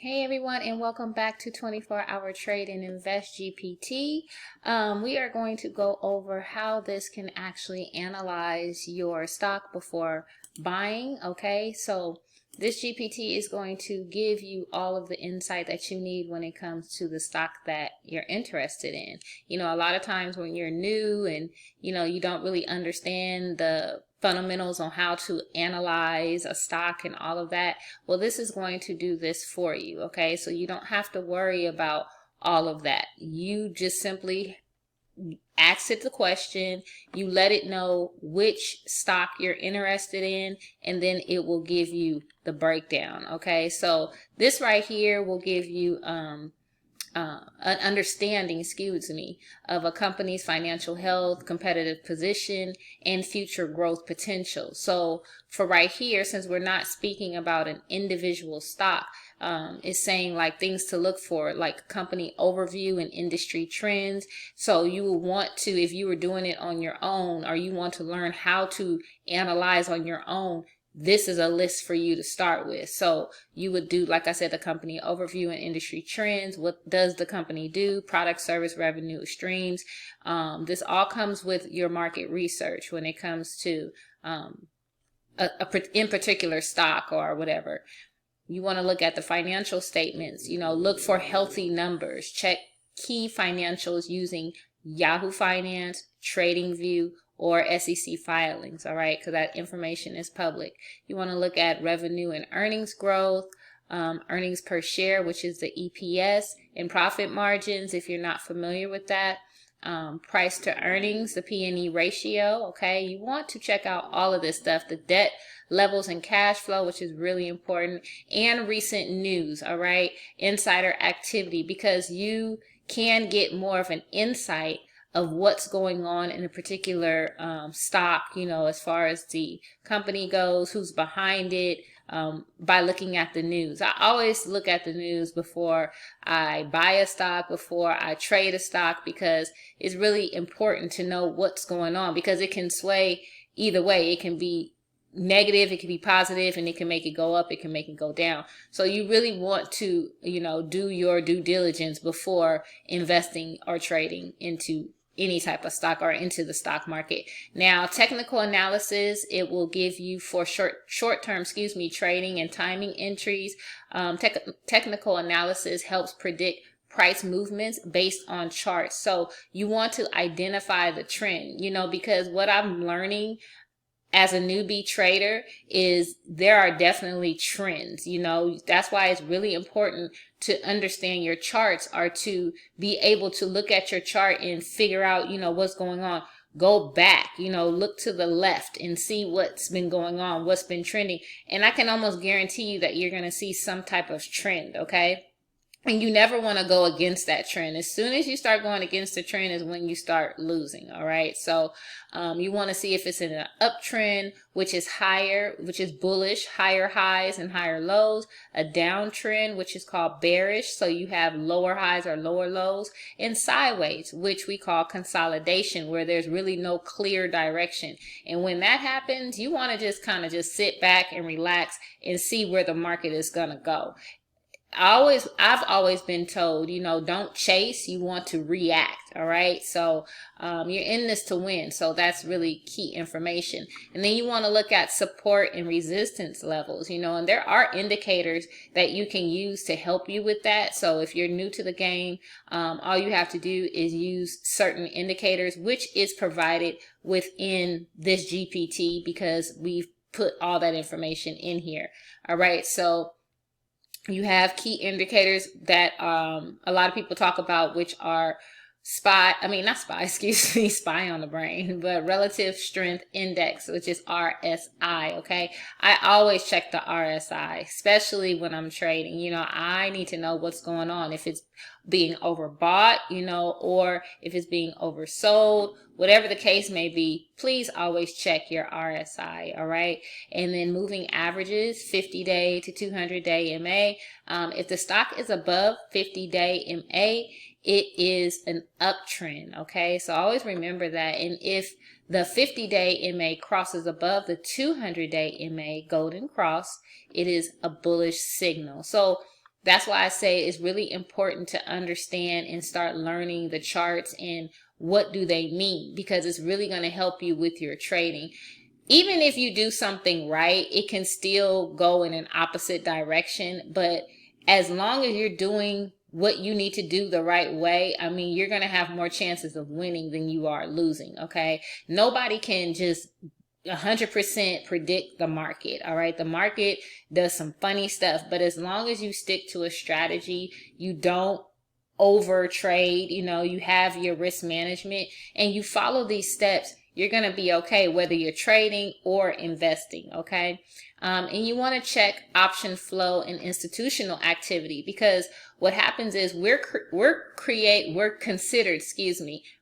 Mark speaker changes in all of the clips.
Speaker 1: Hey everyone, and welcome back to 24-Hour Trade and Invest GPT. We are going to go over how this can actually analyze your stock before buying. Okay, so this GPT is going to give you all of the insight that you need when it comes to the stock that you're interested in. You know, a lot of times when you're new and you don't really understand the fundamentals on how to analyze a stock and all of that, well, this is going to do this for you. Okay, so you don't have to worry about all of that. You just simply ask it the question, you let it know which stock you're interested in, and then it will give you the breakdown. Okay, so this right here will give you an understanding, of a company's financial health, competitive position, and future growth potential. So for right here, since we're not speaking about an individual stock, it's saying like things to look for, like company overview and industry trends. So you will want to, if you were doing it on your own, or you want to learn how to analyze on your own, this is a list for you to start with. So you would do, like I said, the company overview and industry trends. What does the company do? Product, service, revenue streams. This all comes with your market research when it comes to in particular stock or whatever. You want to look at the financial statements, look for healthy numbers, check key financials using Yahoo Finance, TradingView, or SEC filings, all right, because that information is public. You want to look at revenue and earnings growth, earnings per share, which is the EPS, and profit margins, if you're not familiar with that. Price to earnings, the P/E ratio, okay? You want to check out all of this stuff, the debt levels and cash flow, which is really important, and recent news, all right? Insider activity, because you can get more of an insight of what's going on in a particular stock, as far as the company goes, who's behind it, by looking at the news. I always look at the news before I buy a stock, before I trade a stock, because it's really important to know what's going on, because it can sway either way. It can be negative, it can be positive, and it can make it go up, it can make it go down. So you really want to, do your due diligence before investing or trading into any type of stock or into the stock market. Now, technical analysis, it will give you for short-term, trading and timing entries. Technical analysis helps predict price movements based on charts. So you want to identify the trend, because what I'm learning as a newbie trader is there are definitely trends. That's why it's really important to understand your charts, or to be able to look at your chart and figure out, what's going on. Go back, look to the left and see what's been going on, what's been trending. And I can almost guarantee you that you're going to see some type of trend, okay? And you never want to go against that trend. As soon as you start going against the trend is when you start losing, all right? So you want to see if it's in an uptrend, which is higher, which is bullish, higher highs and higher lows. A downtrend, which is called bearish, so you have lower highs or lower lows. And sideways, which we call consolidation, where there's really no clear direction. And when that happens, you want to just kind of just sit back and relax and see where the market is going to go. I've always been told, don't chase, you want to react, all right? So you're in this to win, so that's really key information. And then you want to look at support and resistance levels, and there are indicators that you can use to help you with that. So if you're new to the game, all you have to do is use certain indicators, which is provided within this GPT, because we've put all that information in here, all right? So you have key indicators that a lot of people talk about, which are spy on the brain, but relative strength index, which is RSI, okay? I always check the RSI, especially when I'm trading. I need to know what's going on, if it's being overbought, or if it's being oversold, whatever the case may be. Please always check your RSI, all right? And then moving averages, 50-day to 200-day MA. If the stock is above 50-day MA, it is an uptrend, okay? So always remember that. And if the 50-day MA crosses above the 200-day MA golden cross, it is a bullish signal. So that's why I say it's really important to understand and start learning the charts and what do they mean, because it's really going to help you with your trading. Even if you do something right, it can still go in an opposite direction. But as long as you're doing what you need to do the right way, I mean, you're going to have more chances of winning than you are losing. Okay. Nobody can just 100% predict the market. All right. The market does some funny stuff, but as long as you stick to a strategy, you don't over trade, you have your risk management and you follow these steps, you're going to be okay, whether you're trading or investing. Okay. And you want to check option flow and institutional activity, because what happens is we're considered,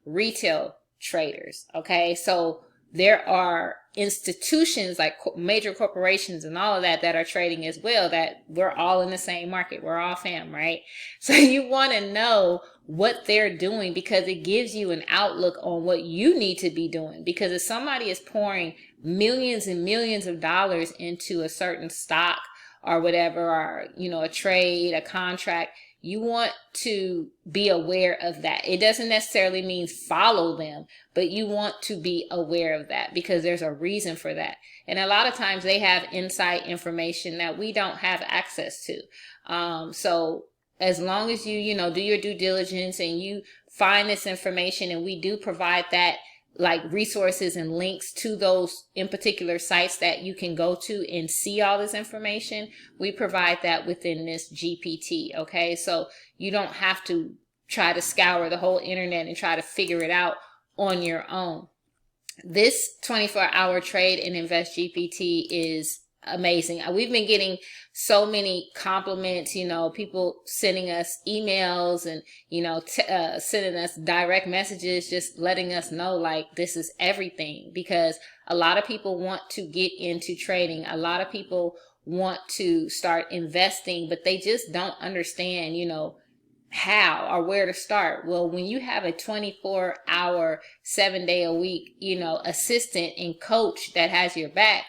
Speaker 1: retail traders. Okay. So there are institutions like major corporations and all of that are trading as well, that we're all in the same market. We're all fam, right? So you want to know what they're doing, because it gives you an outlook on what you need to be doing. Because if somebody is pouring millions and millions of dollars into a certain stock or whatever, or, a trade, a contract, you want to be aware of that. It doesn't necessarily mean follow them, but you want to be aware of that because there's a reason for that. And a lot of times they have inside information that we don't have access to. So as long as you, do your due diligence and you find this information, and we do provide that, like resources and links to those in particular sites that you can go to and see all this information. We provide that within this GPT. Okay. So you don't have to try to scour the whole internet and try to figure it out on your own. This 24-hour trade and invest GPT is amazing. We've been getting so many compliments, people sending us emails and, sending us direct messages, just letting us know like this is everything, because a lot of people want to get into trading. A lot of people want to start investing, but they just don't understand, how or where to start. Well, when you have a 24-hour, 7-day-a-week, assistant and coach that has your back,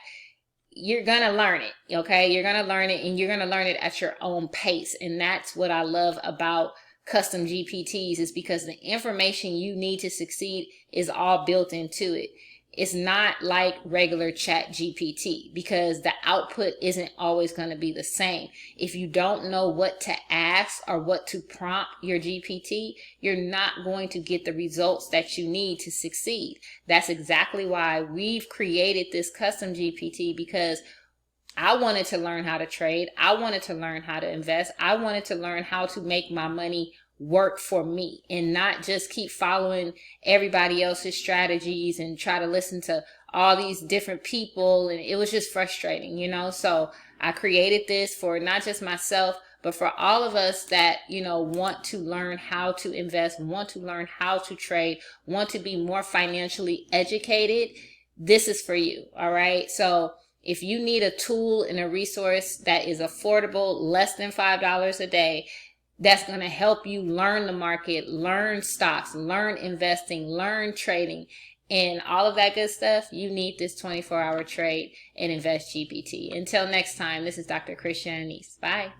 Speaker 1: you're going to learn it. Okay. You're going to learn it, and you're going to learn it at your own pace. And that's what I love about custom GPTs, is because the information you need to succeed is all built into it. It's not like regular chat GPT, because the output isn't always going to be the same. If you don't know what to ask or what to prompt your GPT, you're not going to get the results that you need to succeed. That's exactly why we've created this custom GPT, because I wanted to learn how to trade. I wanted to learn how to invest. I wanted to learn how to make my money work for me, and not just keep following everybody else's strategies and try to listen to all these different people. And it was just frustrating, so I created this for not just myself, but for all of us that, want to learn how to invest, want to learn how to trade, want to be more financially educated. This is for you. All right. So if you need a tool and a resource that is affordable, less than $5 a day, that's going to help you learn the market, learn stocks, learn investing, learn trading, and all of that good stuff, you need this 24-hour trade and invest GPT. Until next time, this is Dr. Christiane Nice. Bye.